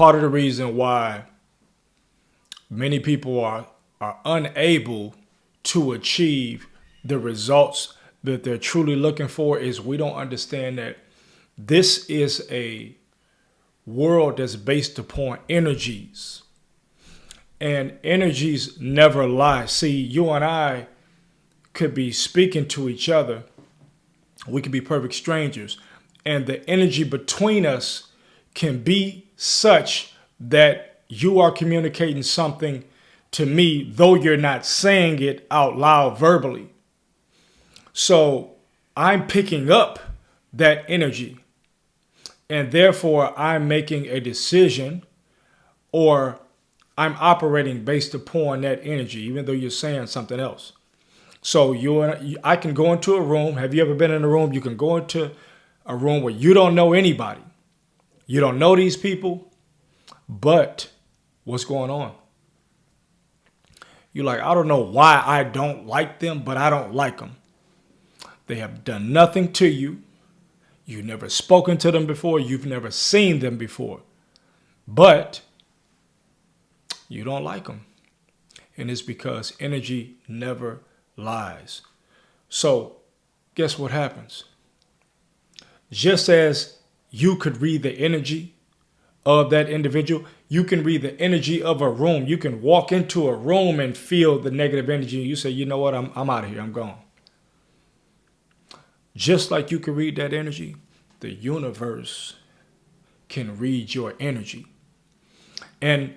part of the reason why many people are unable to achieve the results that they're truly looking for is we don't understand that this is a world that's based upon energies, and energies never lie. See, you and I could be speaking to each other. We could be perfect strangers, and the energy between us can be such that you are communicating something to me, though you're not saying it out loud verbally. So I'm picking up that energy, and therefore I'm making a decision, or I'm operating based upon that energy, even though you're saying something else. So I can go into a room. Have you ever been in a room? You can go into a room where you don't know anybody. You don't know these people, but what's going on? You're like, I don't know why I don't like them, but I don't like them. They have done nothing to you. You've never spoken to them before. You've never seen them before, but you don't like them. And it's because energy never lies. So guess what happens? Just as you could read the energy of that individual, you can read the energy of a room. You can walk into a room and feel the negative energy. You say, you know what, I'm out of here. I'm gone. Just like you can read that energy, the universe can read your energy. And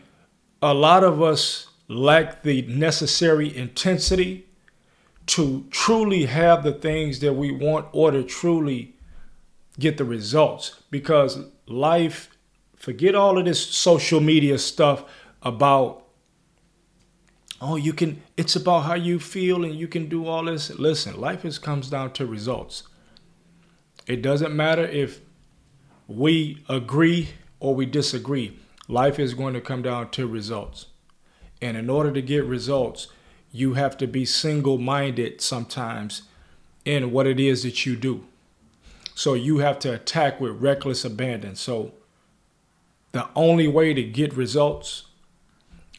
a lot of us lack the necessary intensity to truly have the things that we want, or to truly get the results. Because life, forget all of this social media stuff about, oh, it's about how you feel and you can do all this. Listen, life comes down to results. It doesn't matter if we agree or we disagree. Life is going to come down to results. And in order to get results, you have to be single-minded sometimes in what it is that you do. So you have to attack with reckless abandon. So the only way to get results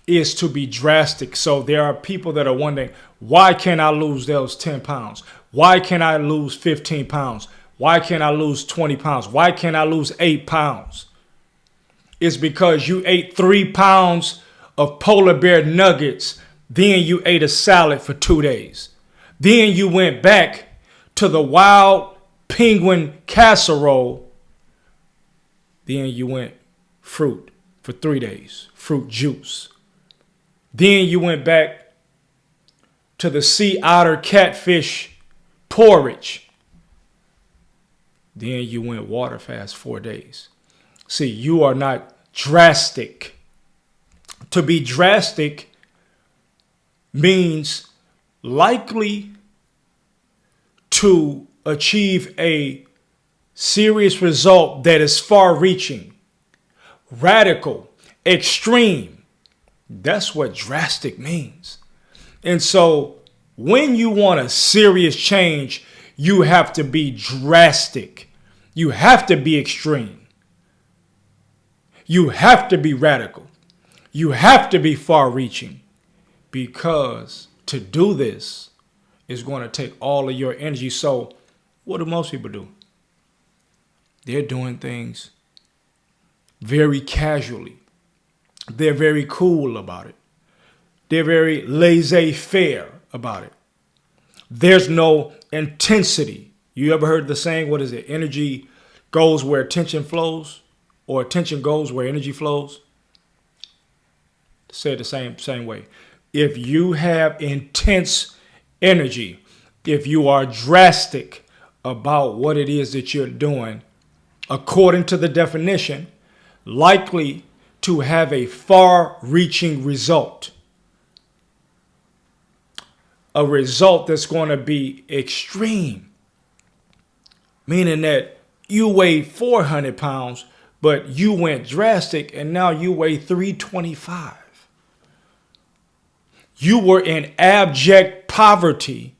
is to be drastic. So there are people that are wondering, why can't I lose those 10 pounds? Why can't I lose 15 pounds? Why can't I lose 20 pounds? Why can't I lose 8 pounds? It's because you ate 3 pounds of polar bear nuggets. Then you ate a salad for 2 days. Then you went back to the wild penguin casserole. Then you went fruit for 3 days, fruit juice. Then you went back to the sea otter catfish porridge. Then you went water fast 4 days. See, you are not drastic. To be drastic means likely to achieve a serious result that is far-reaching, radical, extreme. That's what drastic means. And so when you want a serious change, you have to be drastic. You have to be extreme. You have to be radical. You have to be far-reaching, because to do this is going to take all of your energy. So what do most people do? They're doing things very casually. They're very cool about it. They're very laissez-faire about it. There's no intensity. You ever heard the saying, what is it? Energy goes where attention flows, or attention goes where energy flows? Say it the same way. If you have intense energy, if you are drastic about what it is that you're doing, according to the definition, likely to have a far-reaching result. A result that's going to be extreme. Meaning that you weigh 400 pounds, but you went drastic and now you weigh 325. You were in abject poverty,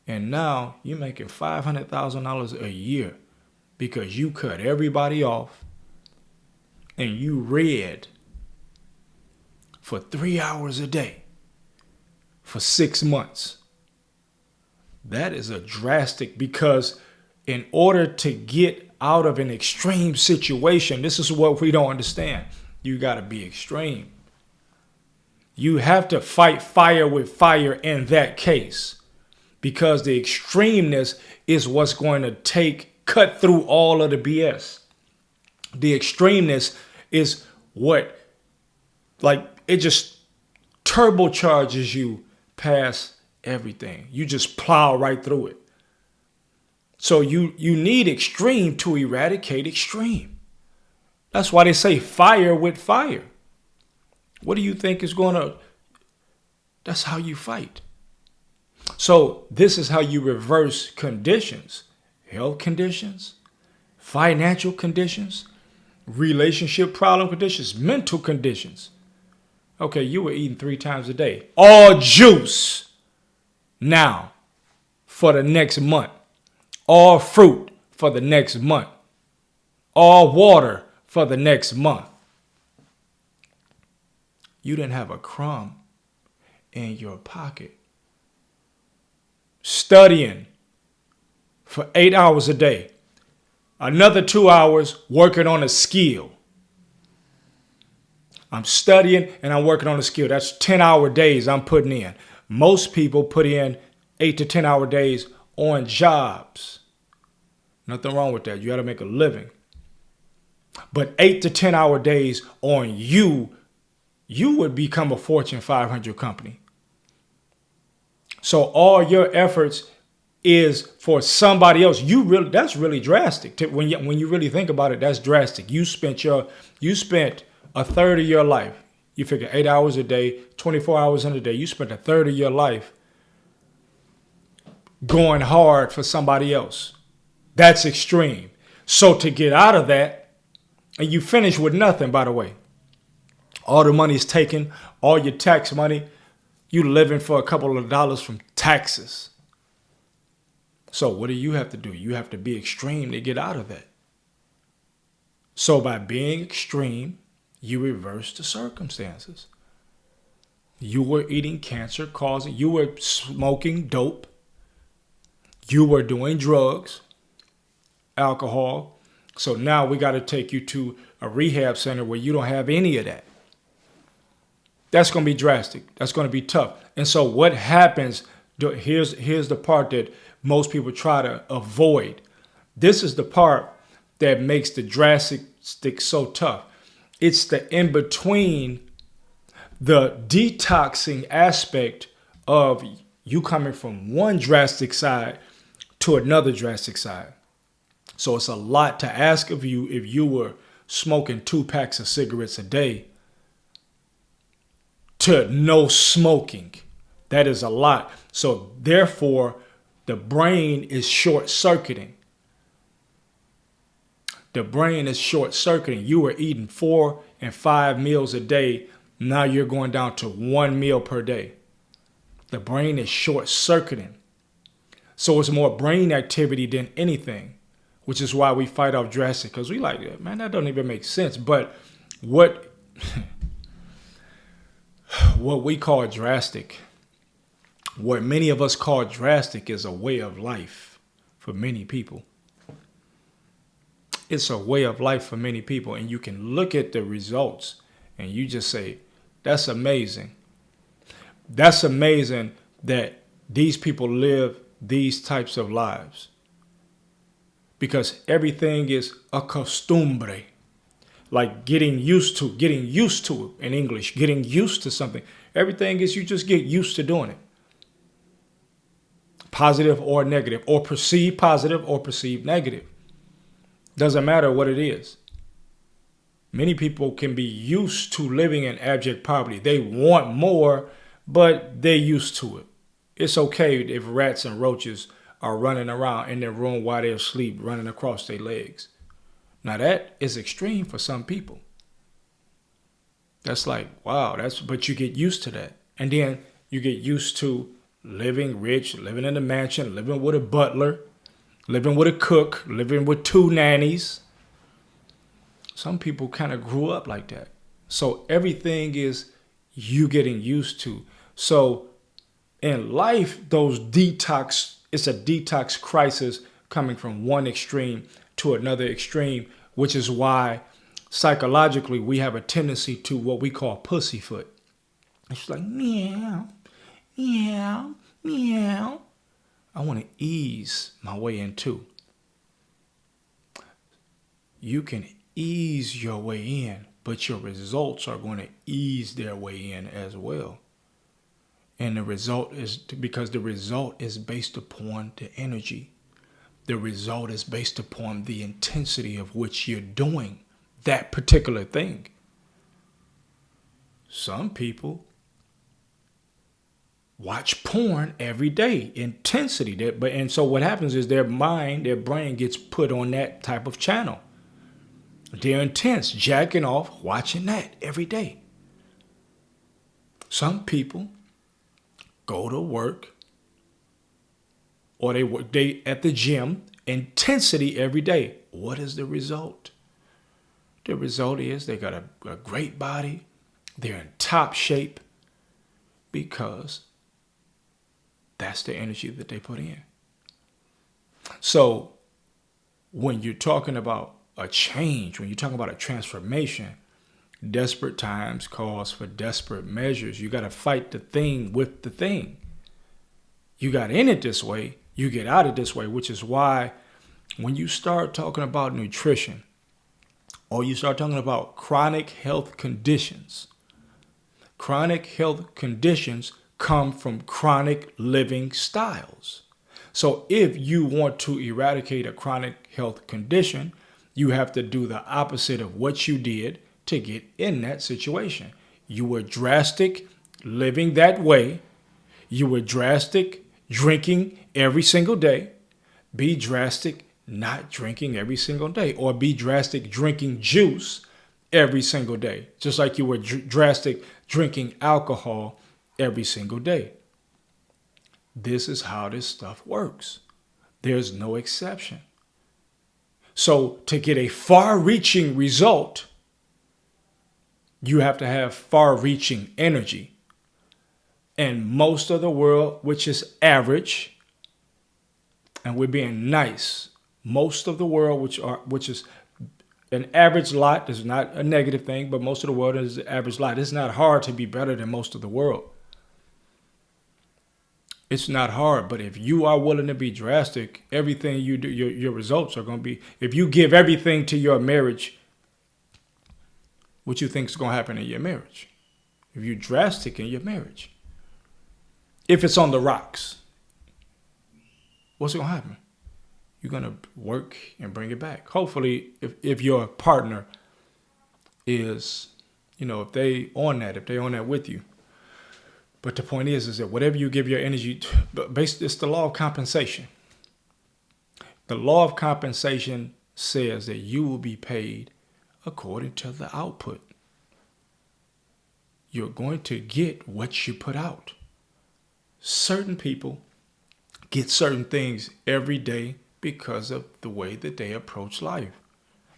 and now you're making $500,000 a year because you cut everybody off. and you read for 3 hours a day for 6 months. That is a drastic, because in order to get out of an extreme situation, this is what we don't understand. You got to be extreme. You have to fight fire with fire in that case, because the extremeness is what's going to cut through all of the BS. The extremeness is what, like, it just turbocharges you past everything. You just plow right through it. So you need extreme to eradicate extreme. That's why they say fire with fire. What do you think is going to... That's how you fight. So this is how you reverse conditions. Health conditions, financial conditions, relationship problem conditions, mental conditions. Okay, you were eating 3 times a day. All juice now for the next month. All fruit for the next month. All water for the next month. You didn't have a crumb in your pocket. Studying for 8 hours a day. Another 2 hours working on a skill. I'm studying and I'm working on a skill. That's 10-hour days I'm putting in. Most people put in 8 to 10-hour days on jobs. Nothing wrong with that. You got to make a living. But 8 to 10-hour days on you would become a Fortune 500 company. So all your efforts is for somebody else. That's really drastic. When you really think about it, that's drastic. You spent a third of your life. You figure 8 hours a day, 24 hours in a day. You spent a third of your life going hard for somebody else. That's extreme. So to get out of that, and you finish with nothing, by the way. All the money's taken, all your tax money, you living for a couple of dollars from taxes. So what do you have to do? You have to be extreme to get out of that. So by being extreme, you reverse the circumstances. You were eating cancer causing, you were smoking dope. You were doing drugs, alcohol. So now we got to take you to a rehab center where you don't have any of that. That's going to be drastic. That's going to be tough. And so what happens, here's the part that most people try to avoid. This is the part that makes the drastic so tough. It's the in-between, the detoxing aspect of you coming from one drastic side to another drastic side. So it's a lot to ask of you if you were smoking 2 packs of cigarettes a day to no smoking. That is a lot. So therefore, the brain is short-circuiting. The brain is short-circuiting. You were eating 4 and 5 meals a day. Now you're going down to 1 meal per day. The brain is short-circuiting. So it's more brain activity than anything, which is why we fight off drastic, because we like, man, that don't even make sense. But what we call drastic, what many of us call drastic, is a way of life for many people. It's a way of life for many people. And you can look at the results and you just say, that's amazing. That's amazing that these people live these types of lives. Because everything is a costumbre. Like getting used to it in English, getting used to something. Everything is you just get used to doing it. Positive or negative, or perceived positive or perceived negative. Doesn't matter what it is. Many people can be used to living in abject poverty. They want more, but they're used to it. It's okay if rats and roaches are running around in their room while they're asleep, running across their legs. Now that is extreme for some people. That's like, wow, but you get used to that. And then you get used to living rich, living in a mansion, living with a butler, living with a cook, living with 2 nannies. Some people kind of grew up like that. So everything is you getting used to. So in life, it's a detox crisis coming from one extreme to another extreme, which is why psychologically we have a tendency to what we call pussyfoot. It's like meow, meow, meow. I want to ease my way in too. You can ease your way in, but your results are going to ease their way in as well. And the result is because the result is based upon the energy. The result is based upon the intensity of which you're doing that particular thing. Some people watch porn every day, intensity. And so what happens is their brain gets put on that type of channel. They're intense, jacking off, watching that every day. Some people go to work or they at the gym, intensity every day. What is the result? The result is they got a great body. They're in top shape because that's the energy that they put in. So when you're talking about a change, when you're talking about a transformation, desperate times calls for desperate measures. You got to fight the thing with the thing. You got in it this way, you get out it this way, which is why when you start talking about nutrition or you start talking about chronic health conditions come from chronic living styles. So if you want to eradicate a chronic health condition, you have to do the opposite of what you did to get in that situation. You were drastic living that way. You were drastic drinking every single day. Be drastic not drinking every single day, or be drastic drinking juice every single day, just like you were drastic drinking alcohol every single day. This is how this stuff works. There's no exception. So to get a far-reaching result, you have to have far-reaching energy. And most of the world, which is average, and we're being nice, most of the world, which is an average lot, is not a negative thing, but most of the world is an average lot. It's not hard to be better than most of the world. It's not hard, but if you are willing to be drastic, everything you do, your results are going to be, if you give everything to your marriage, what you think is going to happen in your marriage? If you're drastic in your marriage, if it's on the rocks, what's going to happen? You're going to work and bring it back. Hopefully, if your partner is, if they on that with you. But the point is that whatever you give your energy to, it's the law of compensation. The law of compensation says that you will be paid according to the output. You're going to get what you put out. Certain people get certain things every day because of the way that they approach life.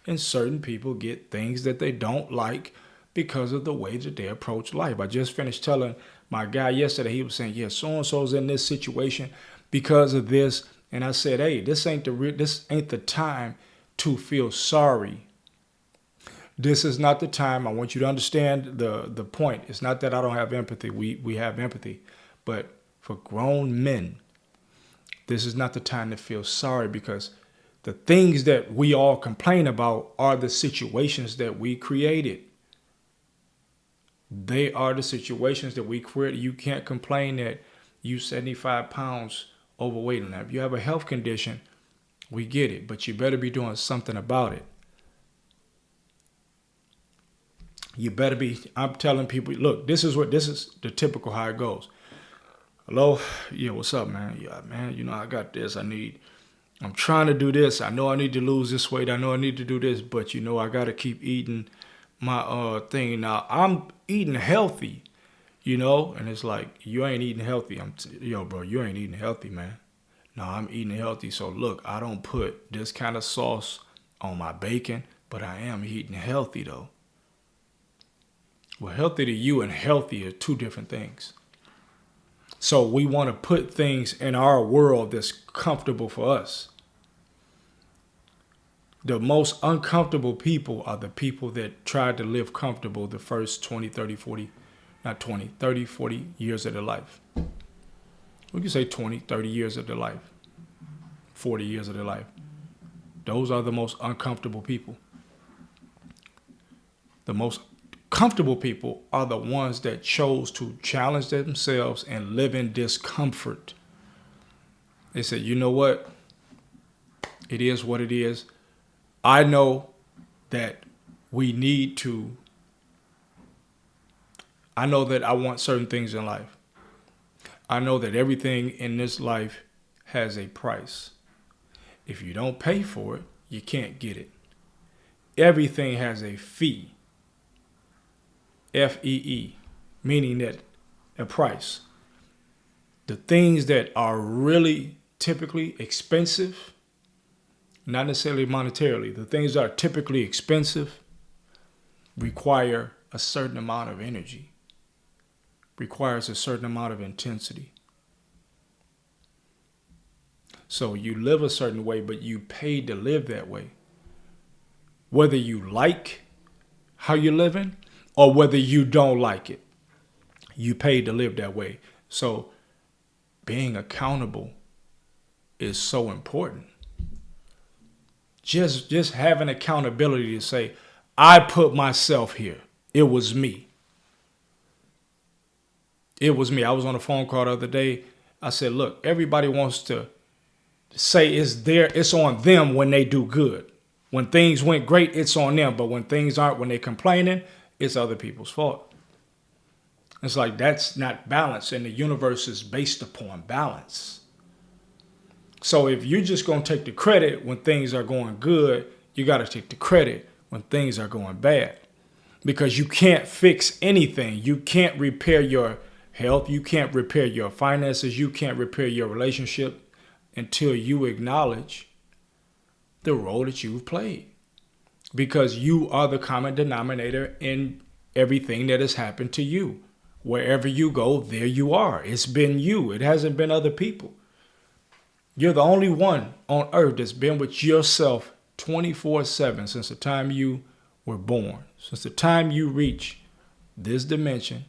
And certain people get things that they don't like because of the way that they approach life. I just finished telling my guy yesterday, he was saying, yeah, so-and-so's in this situation because of this. And I said, hey, this ain't the time to feel sorry. This is not the time. I want you to understand the point. It's not that I don't have empathy. We have empathy. But for grown men, this is not the time to feel sorry, because the things that we all complain about are the situations that we created. They are the situations that we created. You can't complain that you 75 pounds overweight. Now, if you have a health condition, we get it, but you better be doing something about it. You better be, I'm telling people, look, this is the typical how it goes. Hello? Yeah, what's up, man? Yeah, man, I got this. I'm trying to do this. I know I need to lose this weight. I know I need to do this, but I got to keep eating my thing. Now, I'm eating healthy, and it's like, you ain't eating healthy. Bro, you ain't eating healthy, man. No, I'm eating healthy. So look, I don't put this kind of sauce on my bacon. but I am eating healthy though. Well, healthy to you and healthy are two different things. So we want to put things in our world that's comfortable for us. The most uncomfortable people are the people that tried to live comfortable the first 20, 30, 40, not 20, 30, 40 years of their life. We can say 20, 30 years of their life, 40 years of their life. Those are the most uncomfortable people. The most comfortable people are the ones that chose to challenge themselves and live in discomfort. They said, you know what? It is what it is. I know that we need to, I know that I want certain things in life. I know that everything in this life has a price. If you don't pay for it, you can't get it. Everything has a fee. F-E-E, meaning that a price. The things that are really typically expensive, not necessarily monetarily, the things that are typically expensive require a certain amount of energy, requires a certain amount of intensity. So you live a certain way, but you paid to live that way. Whether you like how you're living or whether you don't like it, you paid to live that way. So being accountable is so important. Just having accountability to say, I put myself here. It was me. It was me. I was on a phone call the other day. I said, look, everybody wants to say it's on them when they do good. When things went great, it's on them. But when things aren't, when they're complaining, it's other people's fault. It's like that's not balance. And the universe is based upon balance. So if you're just going to take the credit when things are going good, you got to take the credit when things are going bad. Because you can't fix anything. You can't repair your health. You can't repair your finances. You can't repair your relationship until you acknowledge the role that you've played. Because you are the common denominator in everything that has happened to you. Wherever you go, there you are. It's been you. It hasn't been other people. You're the only one on earth that's been with yourself 24/7 since the time you were born. Since the time you reach this dimension,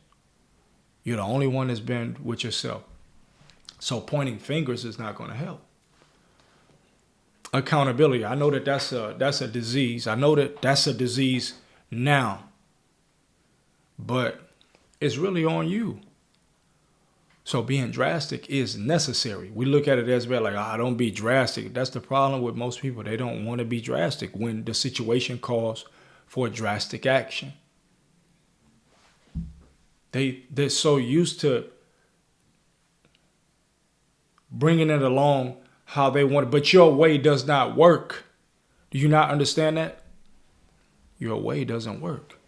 you're the only one that's been with yourself. So pointing fingers is not going to help. Accountability. I know that that's a disease. I know that that's a disease now. But it's really on you. So being drastic is necessary. We look at it as well like, don't be drastic. That's the problem with most people. They don't want to be drastic when the situation calls for drastic action. They're so used to bringing it along how they want it. But your way does not work. Do you not understand that? Your way doesn't work.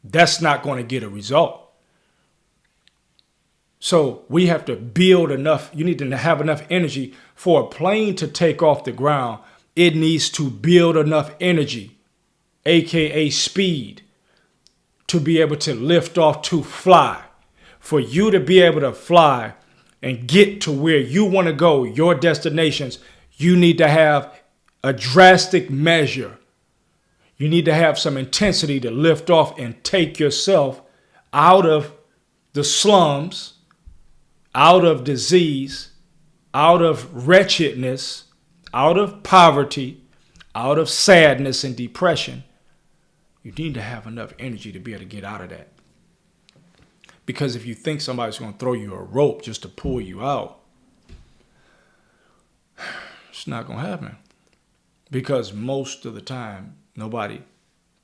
That's not going to get a result. So we have to build enough. You need to have enough energy for a plane to take off the ground. It needs to build enough energy, aka speed, to be able to lift off, to fly. For you to be able to fly and get to where you want to go, your destinations, you need to have a drastic measure. You need to have some intensity to lift off and take yourself out of the slums, out of disease, out of wretchedness, out of poverty, out of sadness and depression. You need to have enough energy to be able to get out of that. Because if you think somebody's going to throw you a rope just to pull you out, it's not going to happen. Because most of the time, nobody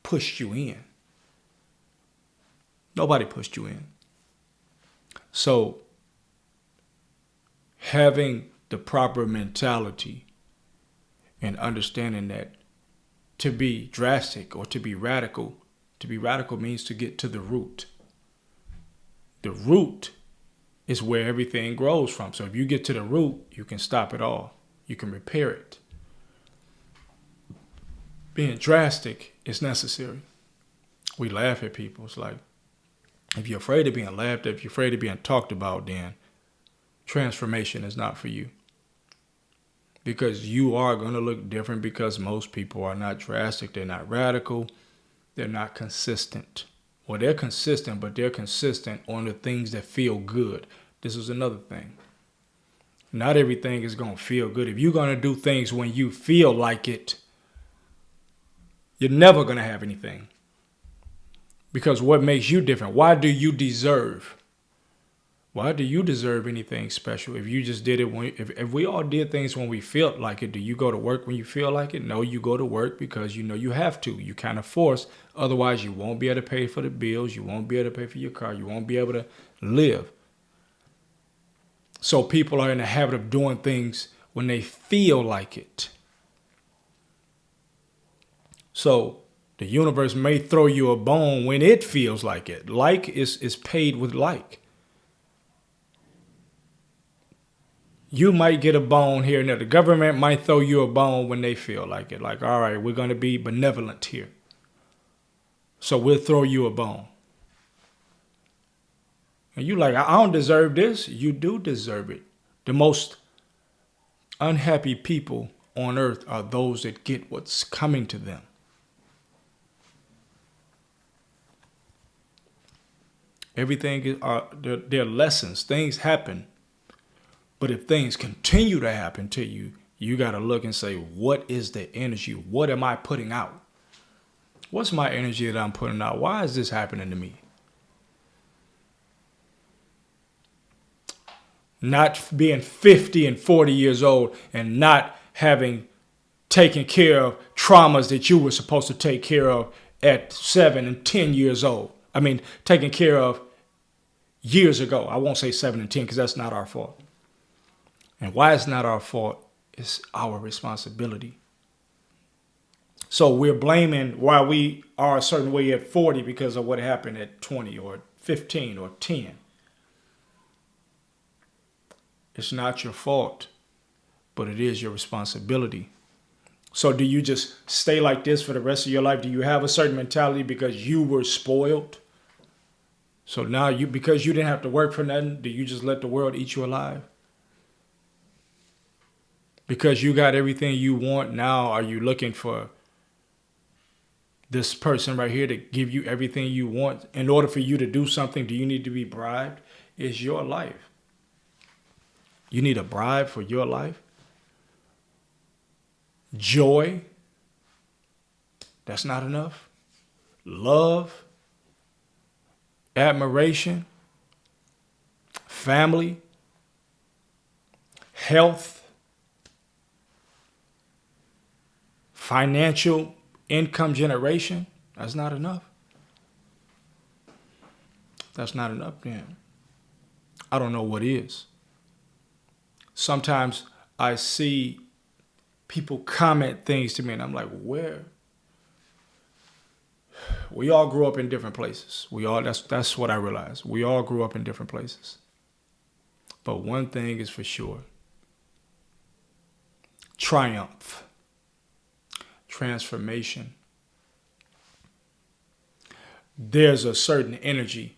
pushed you in. Nobody pushed you in. So having the proper mentality and understanding that to be drastic or to be radical means to get to the root. The root is where everything grows from. So if you get to the root, you can stop it all. You can repair it. being drastic is necessary. We laugh at people. It's like, if you're afraid of being laughed at, if you're afraid of being talked about, then transformation is not for you. Because you are going to look different, because most people are not drastic. They're not radical. They're not consistent. Well, they're consistent, but they're consistent on the things that feel good. This is another thing. Not everything is going to feel good. If you're going to do things when you feel like it, you're never going to have anything. Because what makes you different? Why do you deserve? Why do you deserve anything special? If you just did it if we all did things when we felt like it, do you go to work when you feel like it? No, you go to work because you know you have to. You kind of force. Otherwise, you won't be able to pay for the bills. You won't be able to pay for your car. You won't be able to live. So people are in the habit of doing things when they feel like it. So the universe may throw you a bone when it feels like it. Like is paid with like. You might get a bone here and there. The government might throw you a bone when they feel like it. Like, all right, we're going to be benevolent here. So we'll throw you a bone. And you like, I don't deserve this. You do deserve it. The most unhappy people on earth are those that get what's coming to them. Everything is, they're lessons. Things happen. But if things continue to happen to you, you got to look and say, what is the energy? What am I putting out? What's my energy that I'm putting out? Why is this happening to me? Not being 50 and 40 years old and not having taken care of traumas that you were supposed to take care of at 7 and 10 years old. I mean, taken care of years ago. I won't say 7 and 10 because that's not our fault. And why it's not our fault is our responsibility. So we're blaming why we are a certain way at 40 because of what happened at 20 or 15 or 10. It's not your fault, but it is your responsibility. So do you just stay like this for the rest of your life? Do you have a certain mentality because you were spoiled? So now because you didn't have to work for nothing, do you just let the world eat you alive? Because you got everything you want, now are you looking for this person right here to give you everything you want? In order for you to do something, do you need to be bribed? It's your life. You need a bribe for your life? Joy? That's not enough. Love? Admiration? Family? Health? Financial income generation? That's not enough. That's not enough, then. I don't know what is. Sometimes I see people comment things to me and I'm like, where? We all grew up in different places. That's what I realized. We all grew up in different places. But one thing is for sure. Triumph. Transformation. There's a certain energy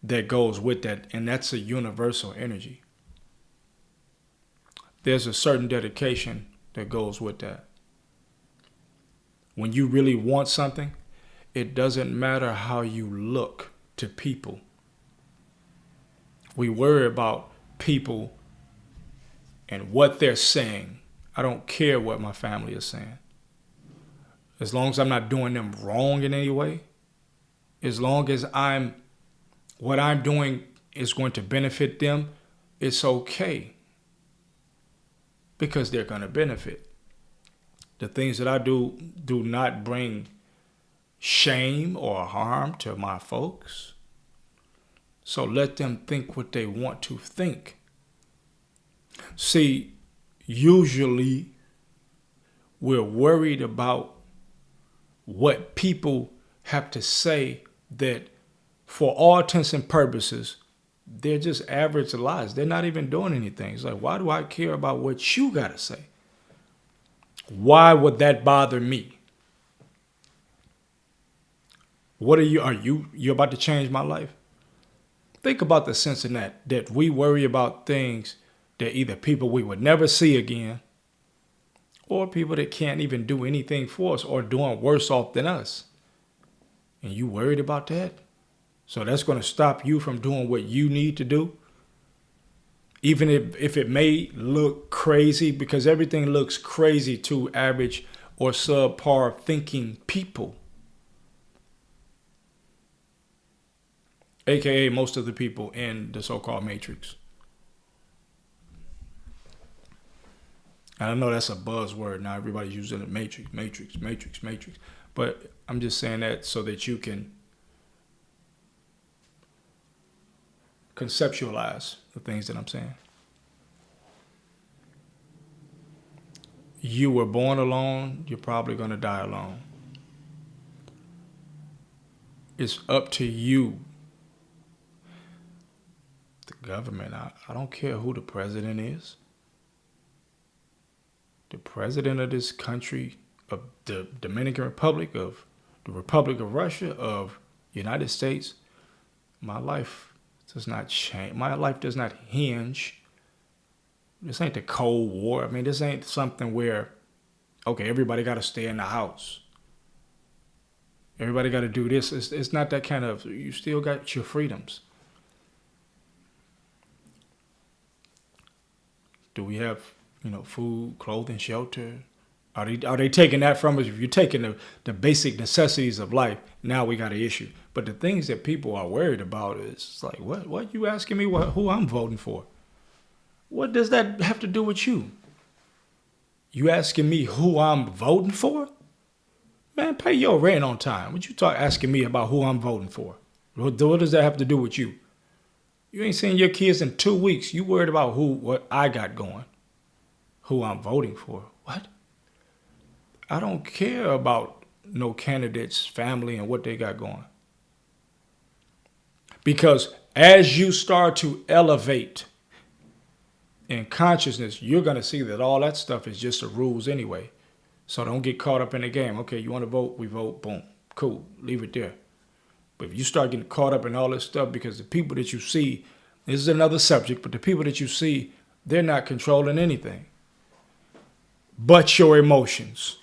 that goes with that, and that's a universal energy. There's a certain dedication that goes with that. When you really want something, it doesn't matter how you look to people. We worry about people and what they're saying. I don't care what my family is saying. As long as I'm not doing them wrong in any way, as long as what I'm doing is going to benefit them, it's okay. Because they're going to benefit. The things that I do not bring shame or harm to my folks. So let them think what they want to think. See, usually we're worried about what people have to say that for all intents and purposes, they're just average lies. They're not even doing anything. It's like, why do I care about what you got to say? Why would that bother me? What are you about to change my life? Think about the sense in that we worry about things that either people we would never see again or people that can't even do anything for us or doing worse off than us. And you worried about that? So that's going to stop you from doing what you need to do? Even if it may look crazy, because everything looks crazy to average or subpar thinking people. AKA most of the people in the so-called matrix. And I know that's a buzzword now. Everybody's using it, matrix. But I'm just saying that so that you can conceptualize the things that I'm saying. You were born alone. You're probably going to die alone. It's up to you. The government, I don't care who the president is. The president of this country, of the Dominican Republic, of the Republic of Russia, of United States, my life does not change. My life does not hinge. This ain't the Cold War. I mean, this ain't something where, okay, everybody got to stay in the house. Everybody got to do this. It's not that kind of, you still got your freedoms. Do we have, food, clothing, shelter? Are they taking that from us? If you're taking the basic necessities of life, now we got an issue. But the things that people are worried about is like, what you asking me who I'm voting for? What does that have to do with you? You asking me who I'm voting for? Man, pay your rent on time. What you asking me about who I'm voting for? What does that have to do with you? You ain't seen your kids in 2 weeks. You worried about what I got going, who I'm voting for. What? I don't care about no candidate's family and what they got going. Because as you start to elevate in consciousness, you're going to see that all that stuff is just the rules anyway. So don't get caught up in the game. Okay, you want to vote? We vote. Boom. Cool. Leave it there. But if you start getting caught up in all this stuff, because the people that you see, this is another subject, but the people that you see, they're not controlling anything but your emotions,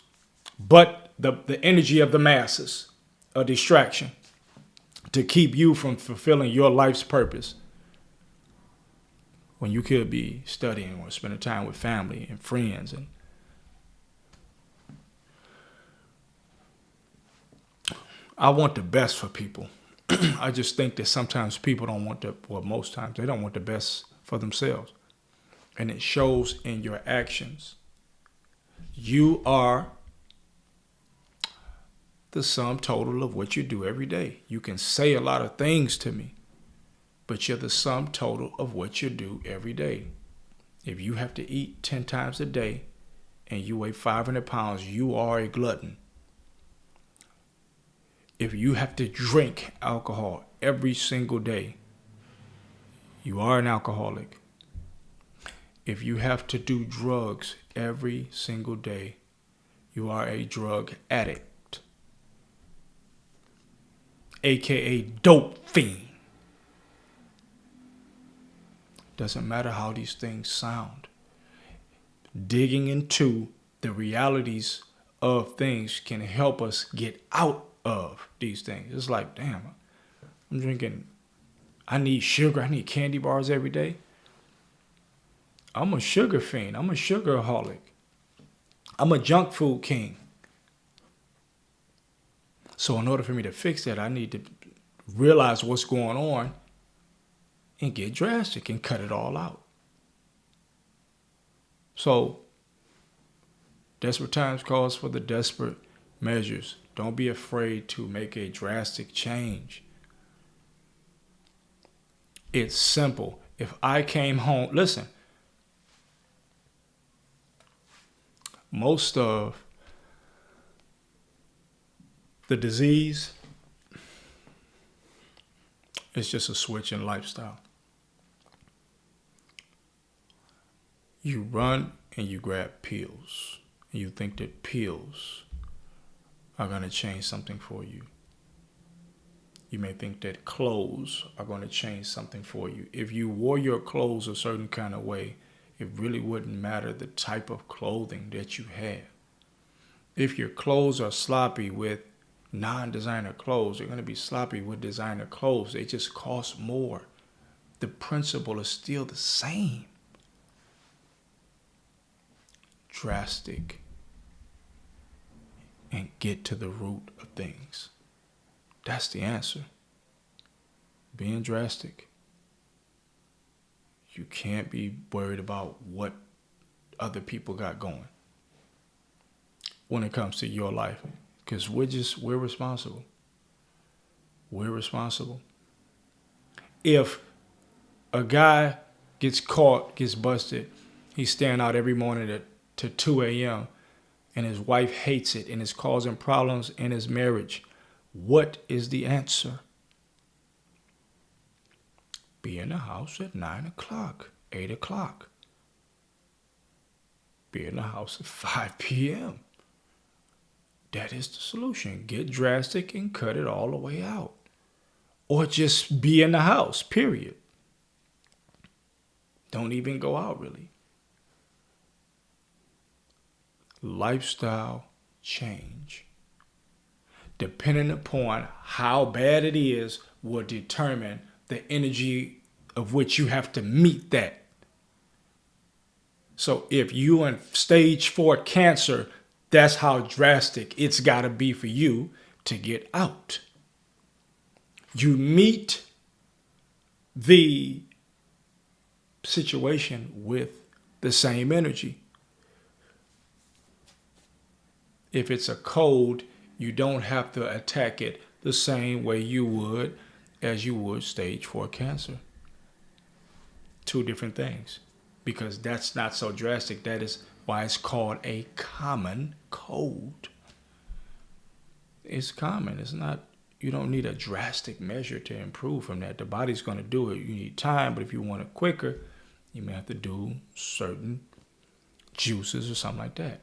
but the energy of the masses, a distraction to keep you from fulfilling your life's purpose when you could be studying or spending time with family and friends. And I want the best for people. I just think that sometimes people don't want most times they don't want the best for themselves. And it shows in your actions. You are the sum total of what you do every day. You can say a lot of things to me, but you're the sum total of what you do every day. If you have to eat 10 times a day and you weigh 500 pounds, you are a glutton. If you have to drink alcohol every single day, you are an alcoholic. If you have to do drugs every single day, you are a drug addict, aka dope fiend. Doesn't matter how these things sound. Digging into the realities of things can help us get out of these things. It's like, damn, I'm drinking, I need sugar, I need candy bars every day. I'm a sugar fiend. I'm a sugaraholic. I'm a junk food king. So in order for me to fix that, I need to realize what's going on and get drastic and cut it all out. So desperate times calls for the desperate measures. Don't be afraid to make a drastic change. It's simple. If I came home, listen, most of the disease is just a switch in lifestyle. You run and you grab pills. and you think that pills are going to change something for you. You may think that clothes are going to change something for you. If you wore your clothes a certain kind of way, it really wouldn't matter the type of clothing that you have. If your clothes are sloppy with non-designer clothes, they're going to be sloppy with designer clothes. They just cost more. The principle is still the same. Drastic. And get to the root of things. That's the answer. Being drastic. You can't be worried about what other people got going when it comes to your life, because we're responsible. We're responsible. If a guy gets caught, gets busted, he's staying out every morning to 2 a.m. and his wife hates it and is causing problems in his marriage, what is the answer? Be in the house at 9 o'clock, 8 o'clock. Be in the house at 5 p.m. That is the solution. Get drastic and cut it all the way out. Or just be in the house, period. Don't even go out, really. Lifestyle change, depending upon how bad it is, will determine the energy of which you have to meet that. So if you in stage 4 cancer, that's how drastic it's got to be for you to get out. You meet the situation with the same energy. If it's a cold, you don't have to attack it the same way you would as you would stage 4 cancer. 2 different things, because that's not so drastic. That is why it's called a common cold. It's common. It's not, you don't need a drastic measure to improve from that. The body's going to do it. You need time, but if you want it quicker, you may have to do certain juices or something like that.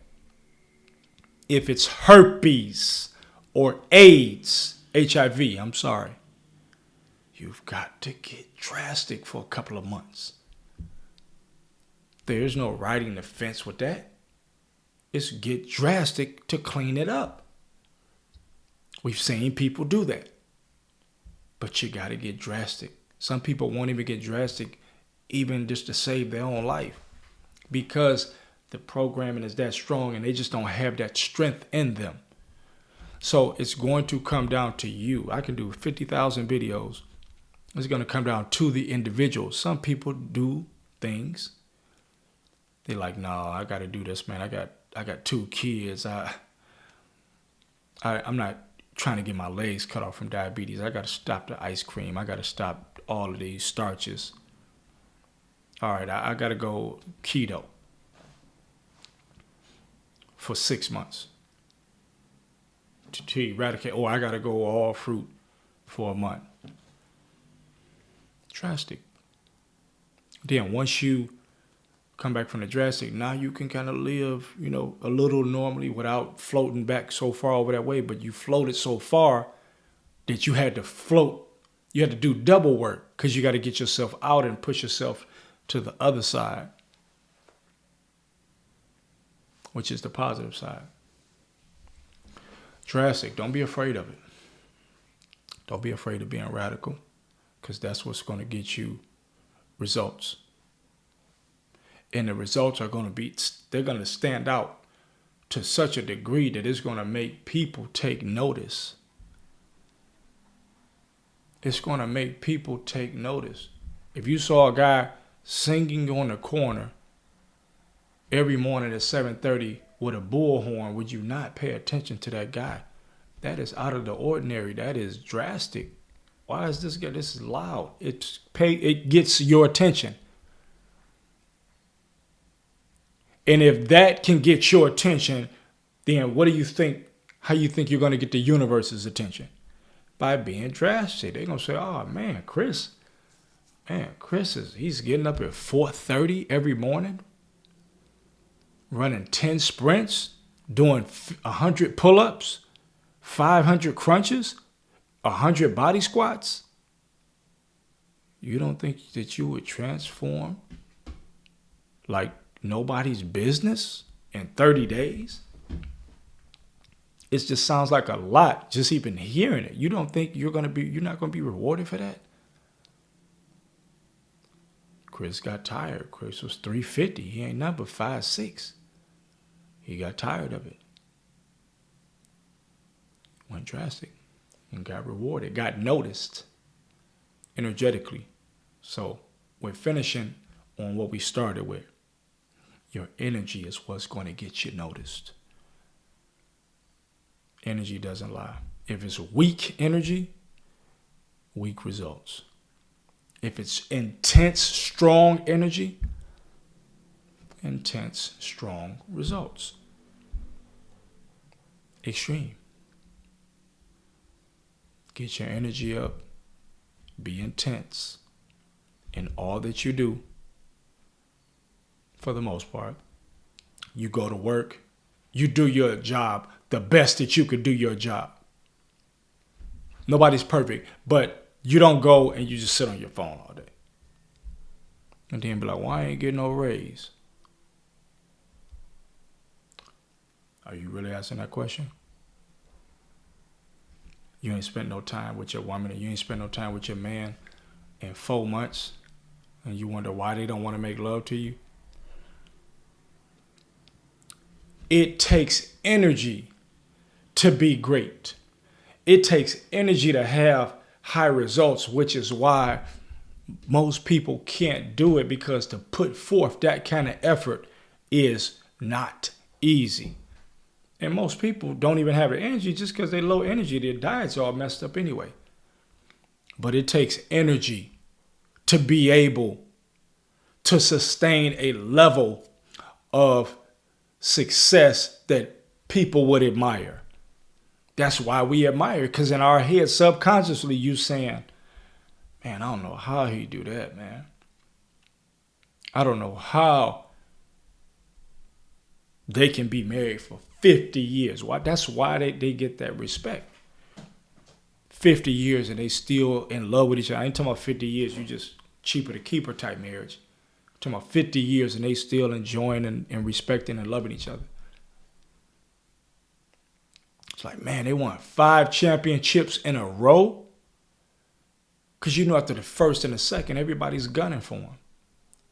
If it's herpes or AIDS, HIV, you've got to get drastic for a couple of months. There's no riding the fence with that. It's get drastic to clean it up. We've seen people do that. But you got to get drastic. Some people won't even get drastic even just to save their own life, because the programming is that strong and they just don't have that strength in them. So it's going to come down to you. I can do 50,000 videos. It's going to come down to the individual. Some people do things. They're like, no, I got to do this, man. I got 2 kids. I'm not trying to get my legs cut off from diabetes. I got to stop the ice cream. I got to stop all of these starches. All right, I got to go keto for 6 months to eradicate. Or I got to go all fruit for a month. Drastic. Then once you come back from the drastic, now you can kind of live, a little normally without floating back so far over that way. But you floated so far that you had to float. You had to do double work, because you got to get yourself out and push yourself to the other side, which is the positive side. Drastic. Don't be afraid of it. Don't be afraid of being radical, because that's what's going to get you results. And the results are going to be, they're going to stand out to such a degree that it's going to make people take notice. It's going to make people take notice. If you saw a guy singing on the corner every morning at 7:30 with a bullhorn, would you not pay attention to that guy? That is out of the ordinary. That is drastic. Why is this guy? This is loud. It gets your attention. And if that can get your attention, then what do you think? How you think you're going to get the universe's attention? By being drastic. They're going to say, oh, man, Chris, he's getting up at 4:30 every morning, running 10 sprints. doing 100 pull-ups, 500 crunches, 100 body squats, you don't think that you would transform like nobody's business in 30 days? It just sounds like a lot just even hearing it. You don't think you're not going to be rewarded for that? Chris got tired. Chris was 350. He ain't nothing but 5'6". He got tired of it. Went drastic and got rewarded, got noticed energetically. So we're finishing on what we started with. Your energy is what's going to get you noticed. Energy doesn't lie. If it's weak energy, weak results. If it's intense, strong energy, intense, strong results. Extreme. Get your energy up. Be intense in all that you do. For the most part, you go to work, you do your job the best that you could do your job. Nobody's perfect, but you don't go and you just sit on your phone all day. And then be like, why I ain't getting no raise? Are you really asking that question? You ain't spent no time with your woman, and you ain't spent no time with your man in 4 months, and you wonder why they don't want to make love to you? It takes energy to be great. It takes energy to have high results, which is why most people can't do it, because to put forth that kind of effort is not easy. And most people don't even have the energy just because they're low energy. Their diet's all messed up anyway. But it takes energy to be able to sustain a level of success that people would admire. That's why we admire, because in our head, subconsciously, you saying, man, I don't know how he do that, man. I don't know how they can be married for 50 years. Why? That's why they get that respect. 50 years and they still in love with each other. I ain't talking about 50 years, you just cheaper to keeper type marriage. I'm talking about 50 years and they still enjoying and respecting and loving each other. It's like, man, they won 5 championships in a row. Because you know after the first and the second, everybody's gunning for them.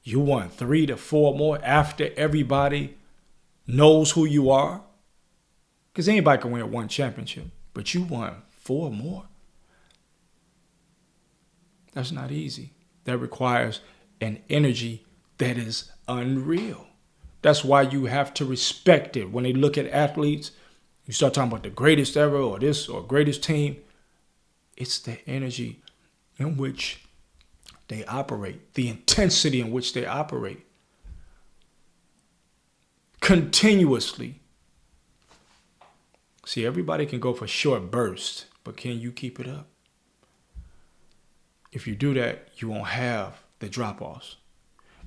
You won 3 to 4 more after everybody knows who you are. Because anybody can win 1 championship. But you won 4 more. That's not easy. That requires an energy that is unreal. That's why you have to respect it. When they look at athletes, you start talking about the greatest ever or this or greatest team. It's the energy in which they operate, the intensity in which they operate continuously. See, everybody can go for short bursts, but can you keep it up? If you do that, you won't have the drop-offs.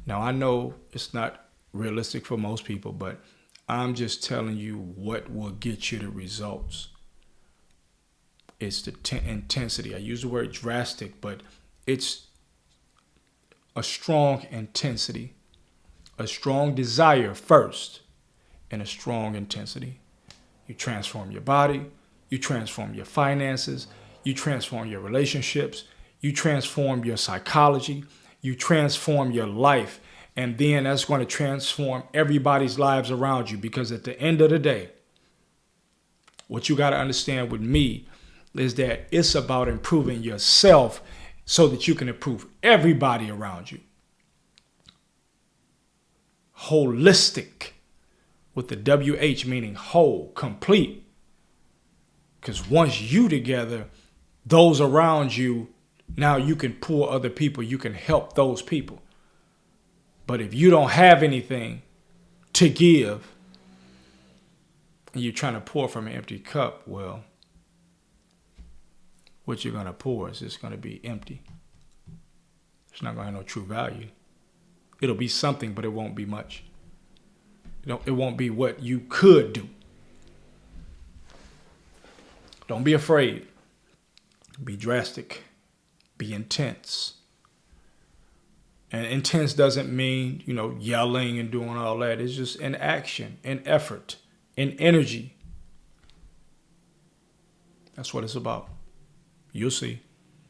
Now, I know it's not realistic for most people, but I'm just telling you what will get you the results. It's the intensity. I use the word drastic, but it's a strong intensity, a strong desire first, and a strong intensity. You transform your body, you transform your finances, you transform your relationships, you transform your psychology, you transform your life, and then that's going to transform everybody's lives around you, because at the end of the day, what you got to understand with me is that it's about improving yourself so that you can improve everybody around you. Holistic, with the WH meaning whole, complete. Because once you together, those around you, now you can pull other people, you can help those people. But if you don't have anything to give and you're trying to pour from an empty cup, well, what you're going to pour is just going to be empty. It's not going to have no true value. It'll be something, but it won't be much. It won't be what you could do. Don't be afraid. Be drastic. Be intense. And intense doesn't mean, yelling and doing all that. It's just in action, in effort, in energy. That's what it's about. You'll see.